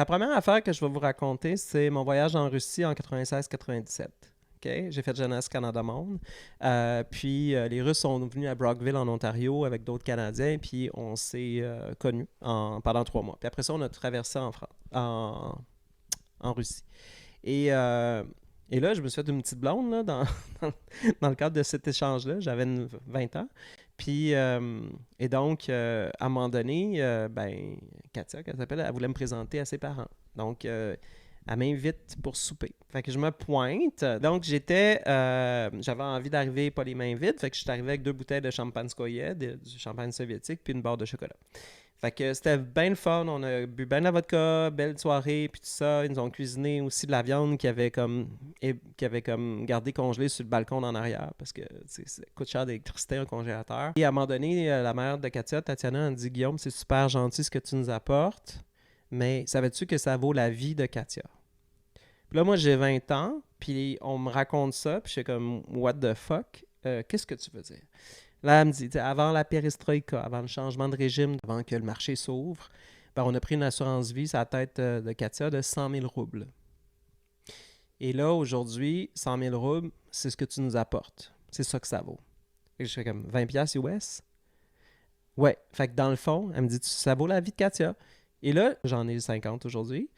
La première affaire que je vais vous raconter, c'est mon voyage en Russie en 96-97. OK? J'ai fait Jeunesse Canada Monde. Puis les Russes sont venus à Brockville, en Ontario, avec d'autres Canadiens, puis on s'est connus pendant 3 mois. Puis après ça, on a traversé en Russie. Et, euh, et là, je me suis fait une petite blonde là, dans le cadre de cet échange-là. J'avais 20 ans. Puis, et donc, à un moment donné, ben, Katia, qu'elle s'appelle, elle voulait me présenter à ses parents. Donc, elle m'invite pour souper. Fait que je me pointe. Donc, j'avais envie d'arriver pas les mains vides. Fait que je suis arrivé avec 2 bouteilles de champagne du champagne soviétique, puis une barre de chocolat. Fait que c'était bien le fun. On a bu bien de la vodka, belle soirée, puis tout ça. Ils nous ont cuisiné aussi de la viande qui avait comme gardé congelée sur le balcon en arrière parce que ça coûte cher d'électricité un congélateur. Et à un moment donné, la mère de Katia, Tatiana, a dit Guillaume, c'est super gentil ce que tu nous apportes, mais savais-tu que ça vaut la vie de Katia? Puis là, moi, j'ai 20 ans, puis on me raconte ça, puis je suis comme, what the fuck? Qu'est-ce que tu veux dire? Là, elle me dit, avant la perestroïka, avant le changement de régime, avant que le marché s'ouvre, ben, on a pris une assurance vie sur la tête de Katia de 100 000 roubles. Et là, aujourd'hui, 100 000 roubles, c'est ce que tu nous apportes. C'est ça que ça vaut. Et je fais comme 20 piastres US. Ouais. Fait que dans le fond, elle me dit, ça vaut la vie de Katia. Et là, j'en ai 50 aujourd'hui.